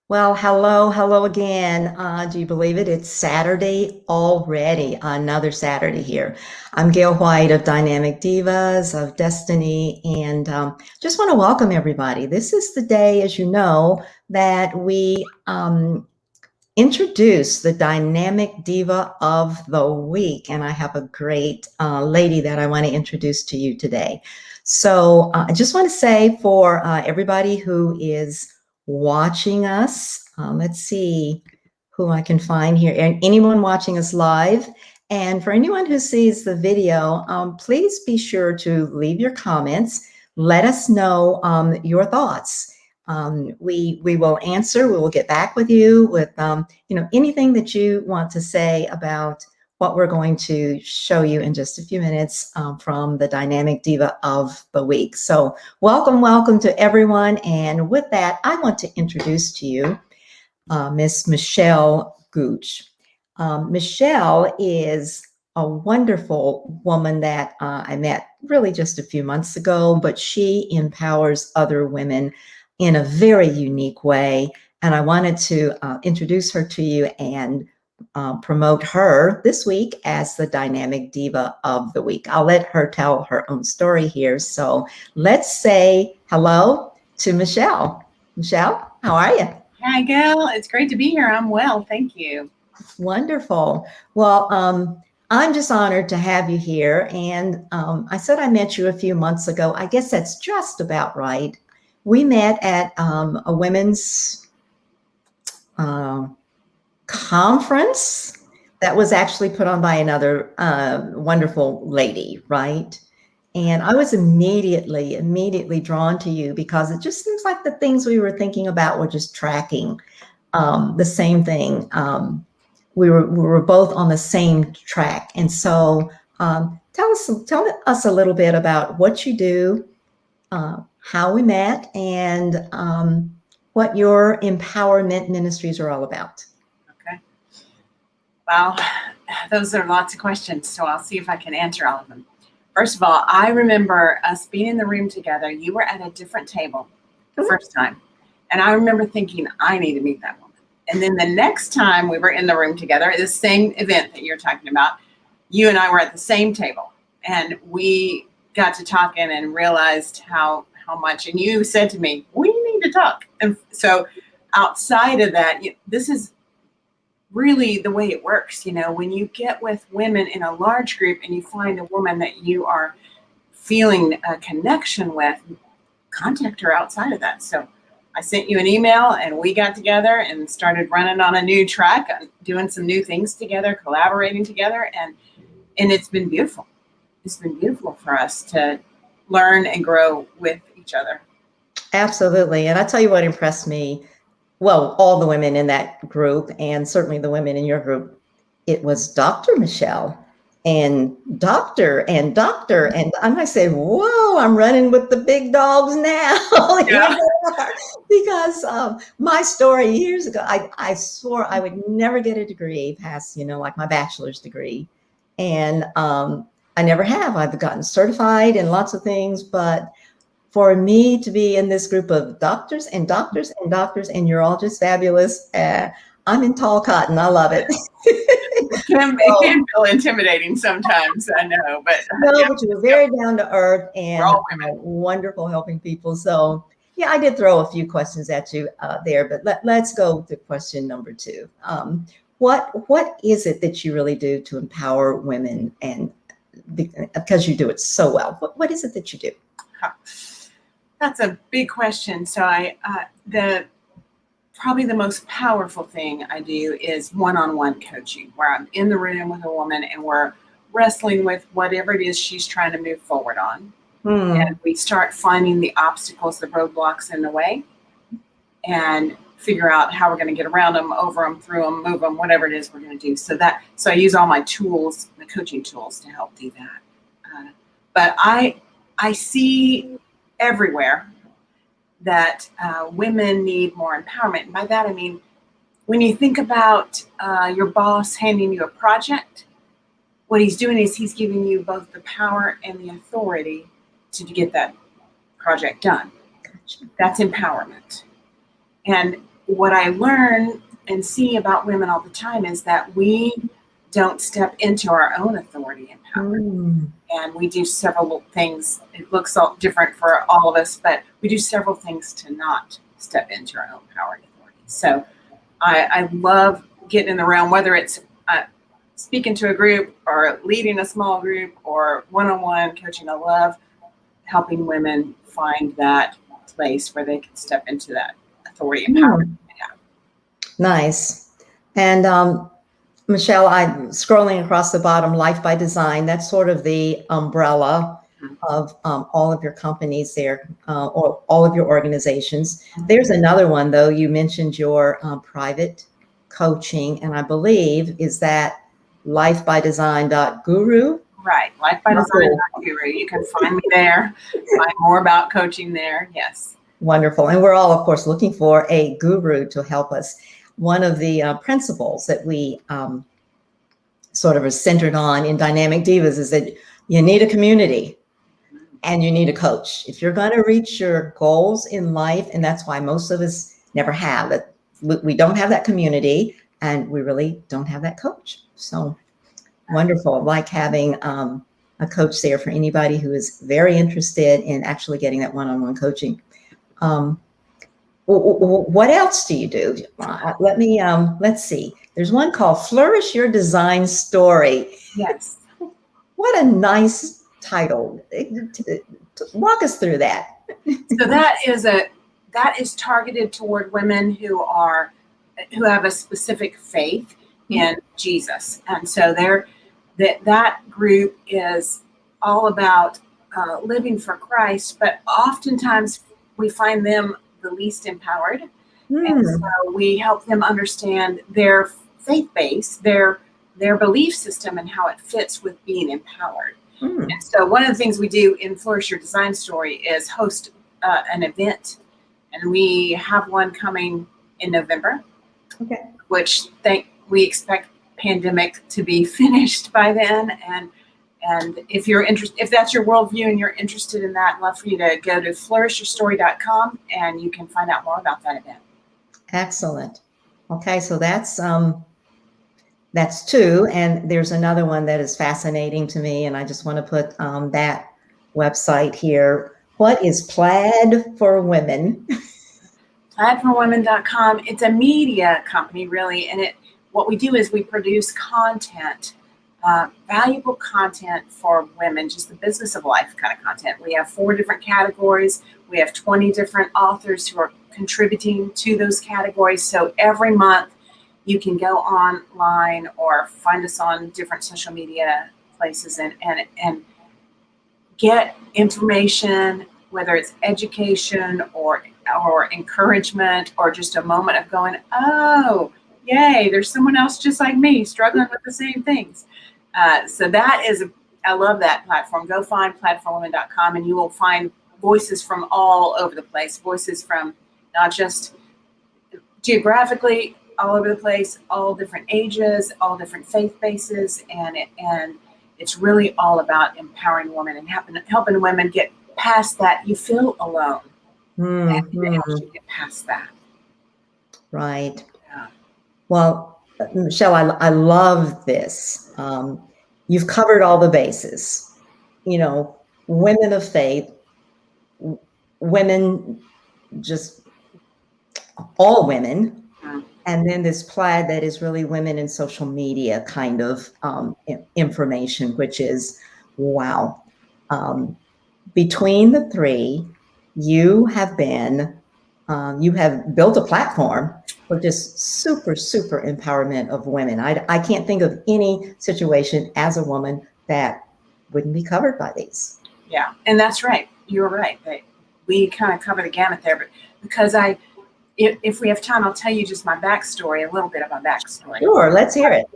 Well, hello again. Do you believe it? It's Saturday already, another Saturday here. I'm Gail White of Dynamic Divas, of Destiny, and just want to welcome everybody. This is the day, as you know, that we introduce the Dynamic Diva of the Week, and I have a great lady that I want to introduce to you today. So I just want to say for everybody who is watching us, let's see who I can find here, and anyone watching us live. And for anyone who sees the video, please be sure to leave your comments. Let us know your thoughts. We will answer. We will get back with you with anything that you want to say about what we're going to show you in just a few minutes from the Dynamic Diva of the Week. So welcome to everyone. And with that, I want to introduce to you Miss Michele Gooch. Michele is a wonderful woman that I met really just a few months ago, but she empowers other women in a very unique way. And I wanted to introduce her to you and promote her this week as the Dynamic Diva of the Week. I'll let her tell her own story here. So let's say hello to Michele. Michele, how are you? Hi, Gail. It's great to be here. I'm well. Thank you. Wonderful. Well, I'm just honored to have you here. And I said I met you a few months ago. I guess that's just about right. We met at a women's conference that was actually put on by another wonderful lady, right? And I was immediately drawn to you because it just seems like the things we were thinking about were just tracking the same thing. We were both on the same track. And so tell us a little bit about what you do, how we met, and what your empowerment ministries are all about. Okay. Well, those are lots of questions, so I'll see if I can answer all of them. First of all, I remember us being in the room together. You were at a different table the first time. And I remember thinking, I need to meet that woman. And then the next time we were in the room together at the same event that you're talking about, you and I were at the same table. And we got to talking and realized how much. And you said to me, we need to talk. And so outside of that, this is really the way it works. When you get with women in a large group and you find a woman that you are feeling a connection with, contact her outside of that. So I sent you an email and we got together and started running on a new track, doing some new things together, collaborating together. And it's been beautiful. It's been beautiful for us to learn and grow with each other. Absolutely. And I tell you what impressed me, well, all the women in that group and certainly the women in your group, it was Dr. Michele and doctor. And I said, whoa, I'm running with the big dogs now. Yeah. Because my story years ago, I swore I would never get a degree past, like my bachelor's degree. And I never have. I've gotten certified in lots of things, but for me to be in this group of doctors, and you're all just fabulous. I'm in tall cotton. I love it. It can feel intimidating sometimes, I know, but but you're very down to earth and wonderful helping people. So yeah, I did throw a few questions at you there, but let's go to question number 2. What is it that you really do to empower women, and because you do it so well? What is it that you do? That's a big question. So probably the most powerful thing I do is one-on-one coaching, where I'm in the room with a woman and we're wrestling with whatever it is she's trying to move forward on. And we start finding the obstacles, the roadblocks in the way, and figure out how we're going to get around them, over them, through them, move them, whatever it is we're going to do. So I use all my tools, the coaching tools, to help do that. But I see everywhere that women need more empowerment. And by that, I mean, when you think about your boss handing you a project, what he's doing is he's giving you both the power and the authority to get that project done. That's empowerment. And what I learn and see about women all the time is that we don't step into our own authority and power. And we do several things. It looks all different for all of us, but we do several things to not step into our own power and authority. So I love getting in the realm, whether it's speaking to a group or leading a small group or one-on-one coaching. I love helping women find that place where they can step into that authority and power. Nice. And Michele, I'm scrolling across the bottom, Life by Design. That's sort of the umbrella of all of your companies there, or all of your organizations. There's another one, though. You mentioned your private coaching, and I believe, is that lifebydesign.guru? Right, lifebydesign.guru. You can find me there, find more about coaching there. Yes. Wonderful. And we're all, of course, looking for a guru to help us. One of the principles that we sort of are centered on in Dynamic Divas is that you need a community and you need a coach. If you're going to reach your goals in life, and that's why most of us never have it, we don't have that community and we really don't have that coach. So wonderful. Like having a coach there for anybody who is very interested in actually getting that one-on-one coaching. What else do you do? Let's see. There's one called Flourish Your Design Story. Yes. What a nice title. Walk us through that. So that is targeted toward women who have a specific faith in Jesus. And so that group is all about living for Christ, but oftentimes we find them the least empowered. And so we help them understand their faith base, their belief system, and how it fits with being empowered. And so one of the things we do in Flourish Your Design Story is host an event. And we have one coming in November, which we expect pandemic to be finished by then. And if you're interested, if that's your worldview and you're interested in that, I'd love for you to go to flourishyourstory.com and you can find out more about that event. Excellent. Okay, so that's two, and there's another one that is fascinating to me, and I just want to put that website here. What is Plaid for Women? Plaidforwomen.com. It's a media company, really, and what we do is we produce content. Valuable content for women, just the business of life kind of content. We have 4 different categories. We have 20 different authors who are contributing to those categories. So every month you can go online or find us on different social media places and get information, whether it's education or encouragement or just a moment of going, oh, yay, there's someone else just like me struggling with the same things. So that is, I love that platform. Go find plaidforwomen.com and you will find voices from all over the place, voices from not just geographically all over the place, all different ages, all different faith bases. And it's really all about empowering women and helping women get past that. You feel alone. And it helps you get past that. Right. Yeah. Well, Michele, I love this. You've covered all the bases. Women of faith, women, just all women, and then this Plaid that is really women in social media kind of information, which is wow. Between the three, you have built a platform for just super, super empowerment of women. I can't think of any situation as a woman that wouldn't be covered by these. Yeah, and that's right. You're right. We kind of cover the gamut there, but because if we have time, I'll tell you just my backstory, a little bit of my backstory. Sure, let's hear it.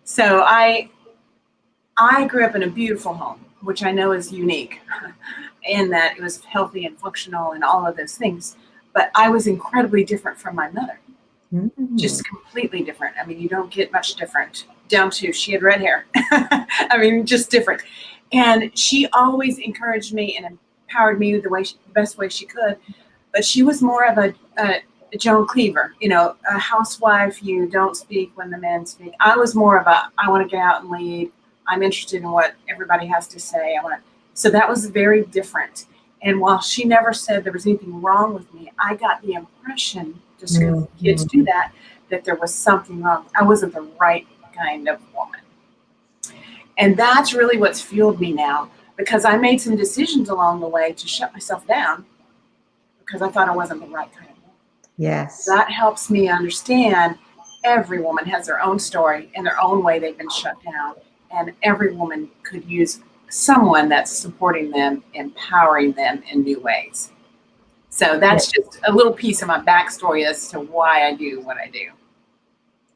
So I grew up in a beautiful home, which I know is unique in that it was healthy and functional and all of those things. But I was incredibly different from my mother. Just completely different. I mean, you don't get much different, down to she had red hair. I mean, just different. And she always encouraged me and empowered me the best way she could. But she was more of Joan Cleaver, a housewife, you don't speak when the men speak. I was more about, I want to get out and lead. I'm interested in what everybody has to say. So that was very different. And while she never said there was anything wrong with me, I got the impression, just because kids do that there was something wrong. I wasn't the right kind of woman. And that's really what's fueled me now, because I made some decisions along the way to shut myself down because I thought I wasn't the right kind of woman. Yes. That helps me understand every woman has their own story and their own way they've been shut down. And every woman could use someone that's supporting them, empowering them in new ways. So that's just a little piece of my backstory as to why I do what I do.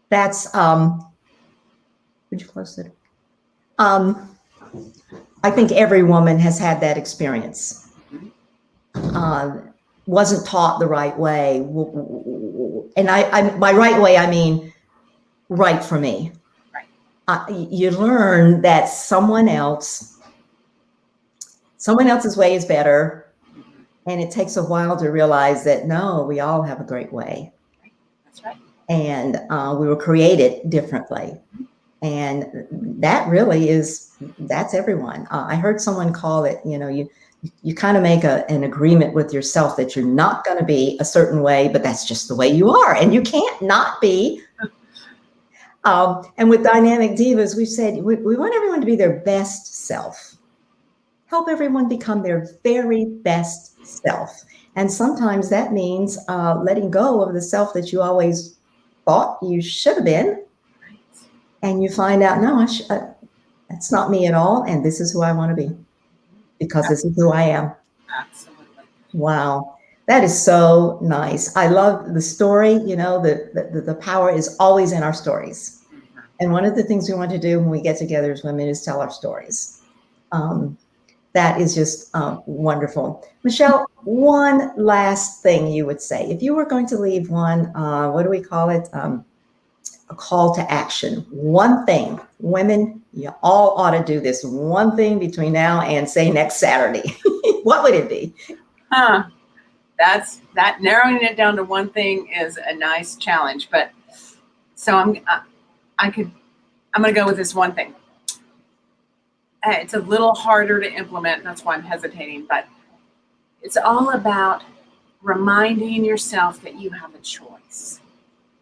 That's, would you close it? I think every woman has had that experience. Wasn't taught the right way. And by right way, I mean right for me. Right. You learn that someone else's way is better. And it takes a while to realize that, no, we all have a great way. That's right. And we were created differently. And that really that's everyone. I heard someone call it, you kind of make an agreement with yourself that you're not going to be a certain way, but that's just the way you are. And you can't not be. And with Dynamic Divas, we've said we want everyone to be their best self. Help everyone become their very best self. And sometimes that means letting go of the self that you always thought you should have been. And you find out, no, that's not me at all. And this is who I want to be, because this is who I am. Absolutely. Wow. That is so nice. I love the story. The power is always in our stories. And one of the things we want to do when we get together as women is tell our stories. That is just wonderful. Michele, one last thing you would say. If you were going to leave one, what do we call it? A call to action. One thing. Women, you all ought to do this one thing between now and, say, next Saturday. What would it be? That narrowing it down to one thing is a nice challenge. But so I'm going to go with this one thing. It's a little harder to implement. That's why I'm hesitating. But it's all about reminding yourself that you have a choice.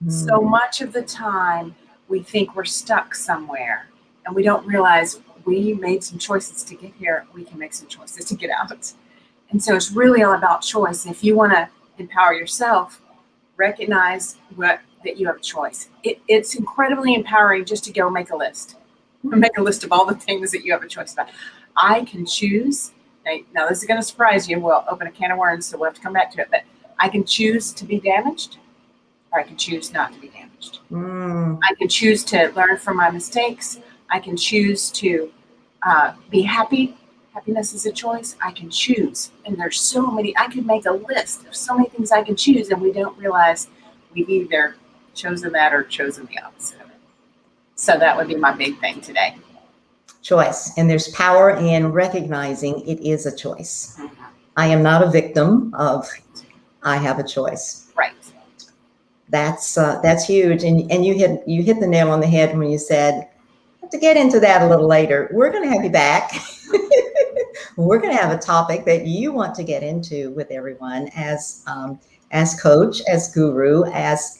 So much of the time we think we're stuck somewhere and we don't realize we made some choices to get here. We can make some choices to get out. And so it's really all about choice. If you want to empower yourself, recognize that you have a choice. It's incredibly empowering just to go make a list. Make a list of all the things that you have a choice about. I can choose. Now this is going to surprise you. We'll open a can of worms, so we'll have to come back to it. But I can choose to be damaged, or I can choose not to be damaged. I can choose to learn from my mistakes. I can choose to be happy. Happiness is a choice. I can choose. And there's so many, I could make a list of so many things I can choose, and we don't realize we've either chosen that or chosen the opposite of it. So that would be my big thing today. Choice. And there's power in recognizing it is a choice. I am not a victim of, I have a choice. Right. That's huge. And you hit the nail on the head when you said, to get into that a little later, we're going to have you back. We're going to have a topic that you want to get into with everyone as coach, as guru, as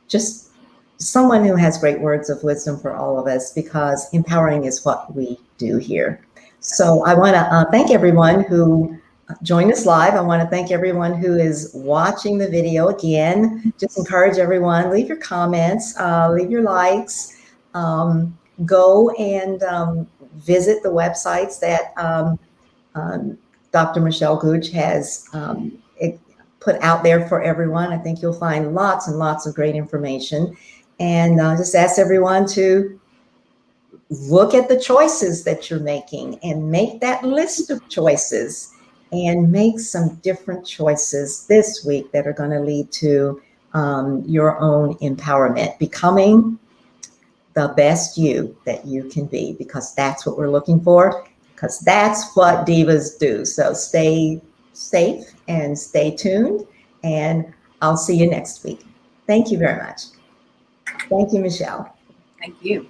just someone who has great words of wisdom for all of us, because empowering is what we do here. So I want to thank everyone who joined us live. I want to thank everyone who is watching the video. Again, just encourage everyone, leave your comments, leave your likes, go and visit the websites that Dr. Michele Gooch has put out there for everyone. I think you'll find lots and lots of great information. And just ask everyone to look at the choices that you're making and make that list of choices and make some different choices this week that are going to lead to your own empowerment, becoming the best you that you can be, because that's what we're looking for, because that's what divas do. So stay safe and stay tuned. And I'll see you next week. Thank you very much. Thank you, Michele. Thank you.